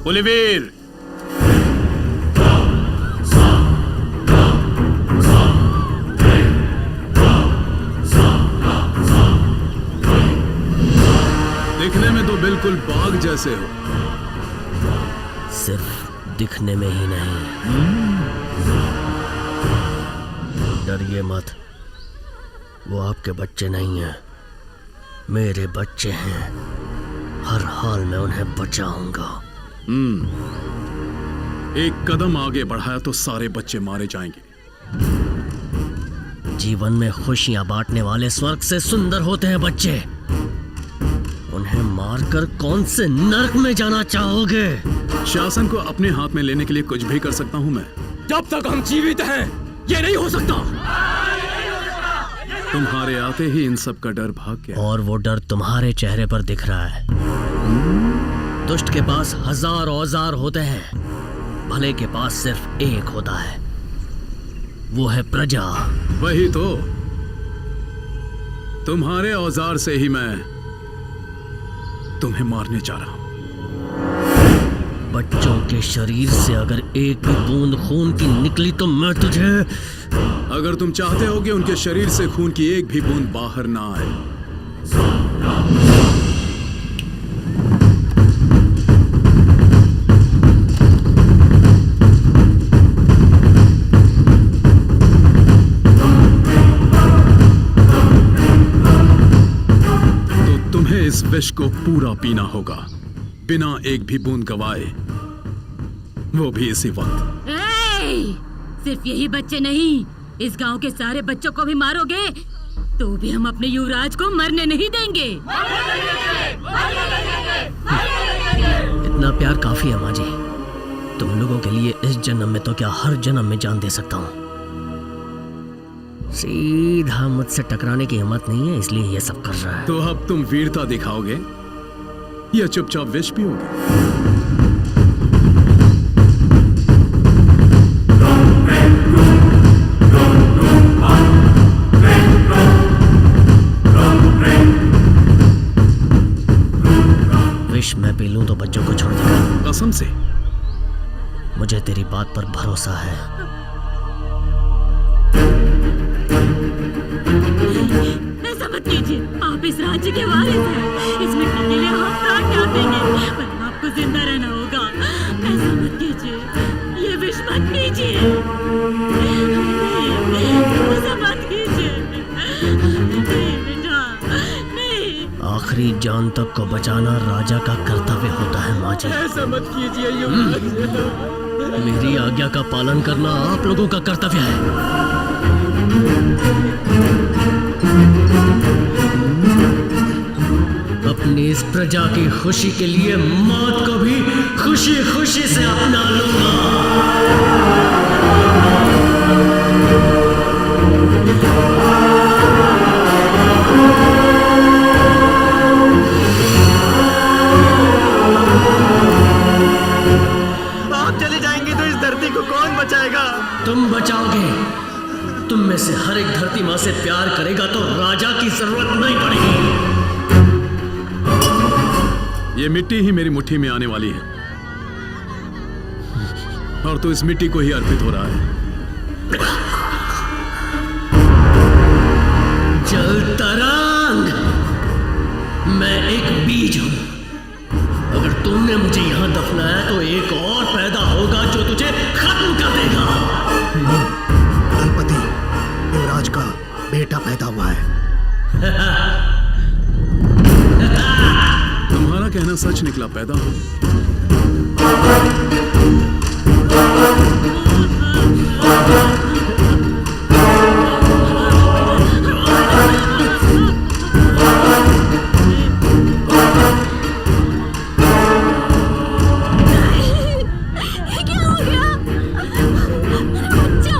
पुलिवीर, दिखने में तो बिल्कुल बाघ जैसे हो। सिर्फ दिखने में ही नहीं, डरिए मत, वो आपके बच्चे नहीं हैं, मेरे बच्चे हैं। हर हाल में उन्हें बचाऊंगा। एक कदम आगे बढ़ाया तो सारे बच्चे मारे जाएंगे। जीवन में खुशियां बांटने वाले स्वर्ग से सुंदर होते हैं बच्चे। उन्हें मारकर कौन से नरक में जाना चाहोगे? शासन को अपने हाथ में लेने के लिए कुछ भी कर सकता हूं मैं। जब तक हम जीवित हैं ये नहीं हो सकता। तुम्हारे आते ही इन सब का डर भाग गया। और वो डर तुम्हारे चेहरे पर दिख रहा है। दुष्ट के पास 1000 औजार होते हैं, भले के पास सिर्फ एक होता है, वो है प्रजा। वही तो, तुम्हारे औजार से ही मैं तुम्हें मारने जा रहा हूं। बच्चों के शरीर से अगर एक भी बूंद खून की निकली तो मैं तुझे... अगर तुम चाहते हो कि उनके शरीर से खून की एक भी बूंद बाहर ना आए, तो तुम्हें इस विष को पूरा पीना होगा, बिना एक भी बूंद गवाए, वो भी इसी वक्त। सिर्फ यही बच्चे नहीं, इस गांव के सारे बच्चों को भी मारोगे तो भी हम अपने युवराज को मरने नहीं देंगे। इतना प्यार काफी है माँ जी। तुम लोगों के लिए इस जन्म में तो क्या हर जन्म में जान दे सकता हूँ। सीधा मुझसे टकराने की हिम्मत नहीं है, इसलिए ये सब कर रहा है। तो अब तुम वीरता दिखाओगे या चुपचाप विष पियोगे? विष मैं पी लूं तो बच्चों को छोड़ देगा? कसम से? मुझे तेरी बात पर भरोसा है। ऐसा मत कीजिए, आप इस राज्य के वारिस हैं। इस मिट्टी के लिए हम प्राण त्याग देंगे, पर आपको जिंदा रहना होगा। ऐसा मत कीजिए, ये विष मत पीजिए। ऐसा मत कीजिए, नहीं बेटा, नहीं। आखिरी जान तक को बचाना राजा का कर्तव्य होता है माँ जी। ऐसा मत कीजिए युवराज। मेरी आज्ञा का पालन करना आप लोगों का कर्तव्य है। अपनी इस प्रजा की खुशी के लिए मौत को भी खुशी खुशी से अपना लूंगा। आप चले जाएंगे तो इस धरती को कौन बचाएगा? तुम बचाओगे। तुम में से हर एक धरती माँ से प्यार करेगा तो राजा की जरूरत नहीं पड़ेगी। ये मिट्टी ही मेरी मुट्ठी में आने वाली है, और तो इस मिट्टी को ही अर्पित हो रहा है। जल तरंग, मैं एक बीज हूं। अगर तुमने मुझे यहां दफनाया तो एक और पैदा होगा जो तुझे खत्म कर देगा। दलपति, युवराज का बेटा पैदा हुआ है। तुम्हारा कहना सच निकला, पैदा हो। क्या हो गया? बच्चा।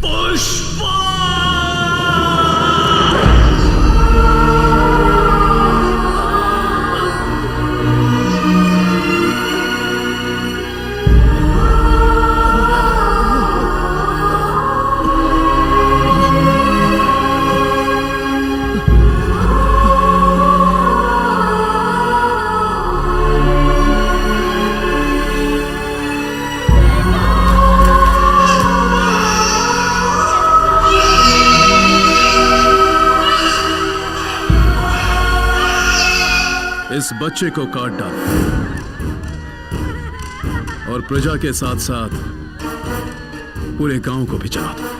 पुष्पा! बच्चे को काट डाल और प्रजा के साथ साथ पूरे गांव को भी जला दो।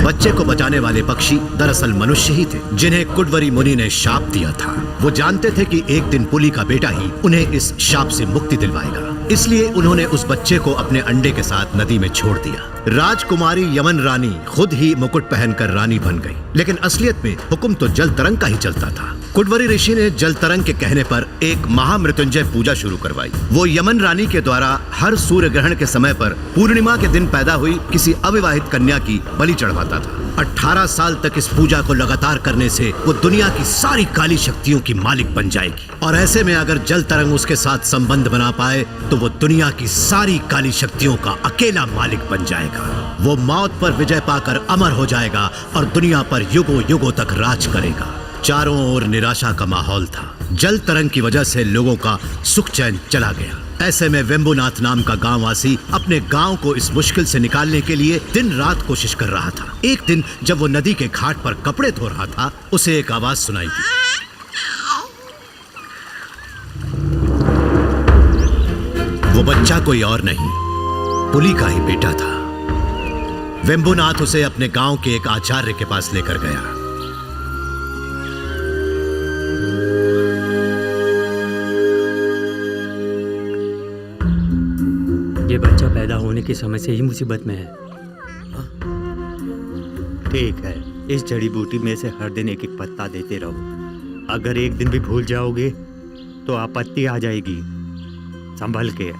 बच्चे को बचाने वाले पक्षी दरअसल मनुष्य ही थे, जिन्हें कुडवरी मुनि ने शाप दिया था। वो जानते थे कि एक दिन पुली का बेटा ही उन्हें इस शाप से मुक्ति दिलवाएगा, इसलिए उन्होंने उस बच्चे को अपने अंडे के साथ नदी में छोड़ दिया। राजकुमारी यमन रानी खुद ही मुकुट पहनकर रानी बन गई, लेकिन असलियत में हुक्म तो जल तरंग का ही चलता था। कुडवरी ऋषि ने जल तरंग के कहने पर एक महामृत्युंजय पूजा शुरू करवाई। वो यमन रानी के द्वारा हर सूर्य ग्रहण के समय पर पूर्णिमा के दिन पैदा हुई किसी अविवाहित कन्या की बलि चढ़वाता था। 18 साल तक इस पूजा को लगातार करने से वो दुनिया की सारी काली शक्तियों की मालिक बन जाएगी, और ऐसे में अगर जल तरंग उसके साथ संबंध बना पाए तो वो दुनिया की सारी काली शक्तियों का अकेला मालिक बन जाएगा। वो मौत पर विजय पाकर अमर हो जाएगा और दुनिया पर युगों युगों तक राज करेगा। चारों ओर निराशा का माहौल था। जल तरंग की वजह से लोगों का सुख चैन चला गया। ऐसे में वेम्बुनाथ नाम का गांववासी अपने गांव को इस मुश्किल से निकालने के लिए दिन रात कोशिश कर रहा था। एक दिन जब वो नदी के घाट पर कपड़े धो रहा था, उसे एक आवाज सुनाई दी। वो बच्चा कोई और नहीं, पुली का ही बेटा था। वेम्बुनाथ उसे अपने गांव के एक आचार्य के पास लेकर गया। ये बच्चा पैदा होने के समय से ही मुसीबत में है। ठीक है, इस जड़ी बूटी में से हर दिन एक एक पत्ता देते रहो। अगर एक दिन भी भूल जाओगे तो आपत्ति आ जाएगी। संभल के।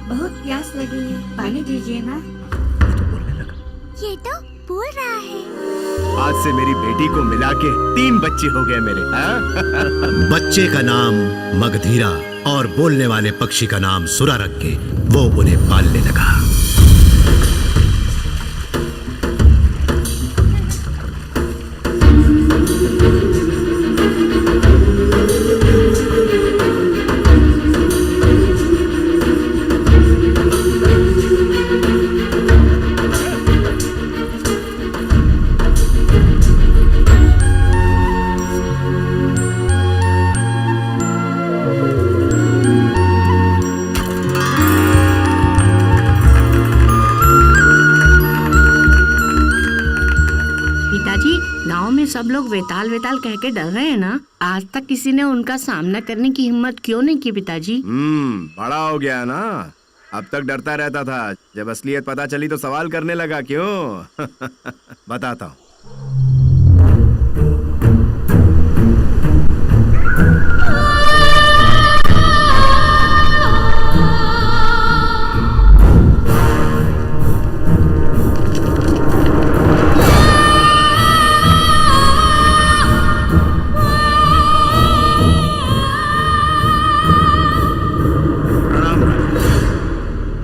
बहुत प्यास लगी है, पानी दीजिए ना। ये तो बोल रहा है। आज से मेरी बेटी को मिला के 3 बच्चे हो गए मेरे। बच्चे का नाम मगधीरा और बोलने वाले पक्षी का नाम सुरा रख के वो उन्हें पालने लगा। सब लोग वेताल वेताल कह के डर रहे हैं ना। आज तक किसी ने उनका सामना करने की हिम्मत क्यों नहीं की पिताजी? बड़ा हो गया ना, अब तक डरता रहता था, जब असलियत पता चली तो सवाल करने लगा क्यों? बताता हूँ।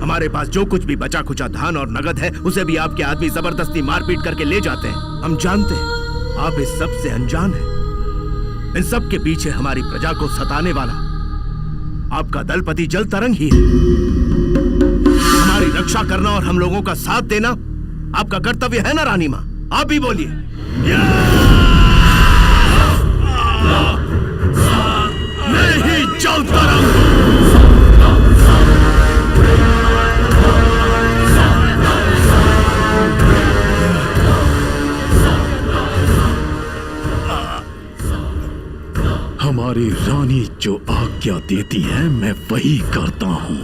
हमारे पास जो कुछ भी बचा खुचा धान और नगद है उसे भी आपके आदमी जबरदस्ती मारपीट करके ले जाते हैं। हम जानते हैं आप इस सब से अनजान हैं। इन सब के पीछे हमारी प्रजा को सताने वाला आपका दलपति जल तरंग ही है। हमारी रक्षा करना और हम लोगों का साथ देना आपका कर्तव्य है ना रानी माँ? आप भी बोलिए। नहीं जल तरंग। हमारी रानी जो आज्ञा देती है मैं वही करता हूं।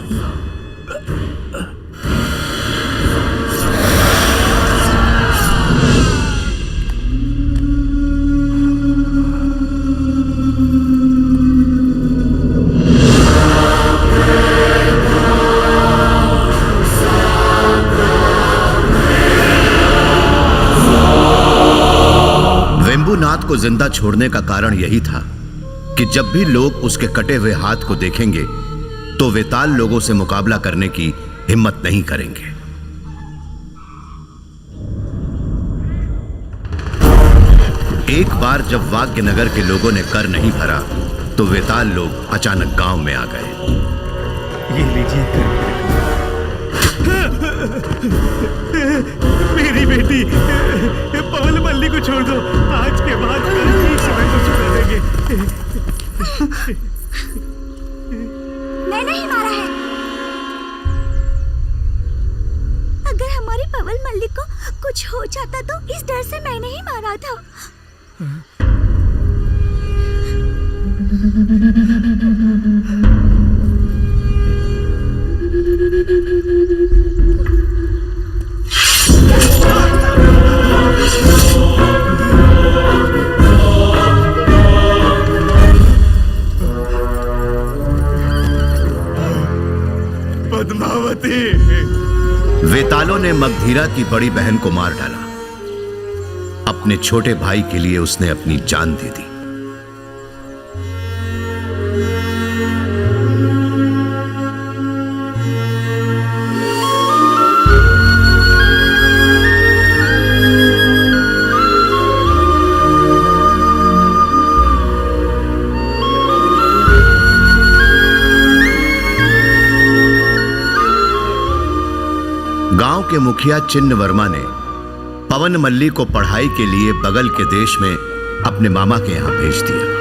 वेम्बुनाथ को जिंदा छोड़ने का कारण यही था कि जब भी लोग उसके कटे हुए हाथ को देखेंगे तो वेताल लोगों से मुकाबला करने की हिम्मत नहीं करेंगे। एक बार जब वाग्यनगर के लोगों ने कर नहीं भरा तो वेताल लोग अचानक गांव में आ गए। ये लीजिए मेरी बेटी पवन मल्ली को छोड़ दो, आज के बाद कल ठीक समय को छुड़ा देंगे। मैं नहीं मारा है। अगर हमारी पवन मल्ली को कुछ हो जाता तो इस डर से मैंने ही मारा था। पद्मावती। वेतालों ने मगधीरा की बड़ी बहन को मार डाला। अपने छोटे भाई के लिए उसने अपनी जान दे दी। गांव के मुखिया चिन्न वर्मा ने पवन मल्ली को पढ़ाई के लिए बगल के देश में अपने मामा के यहां भेज दिया।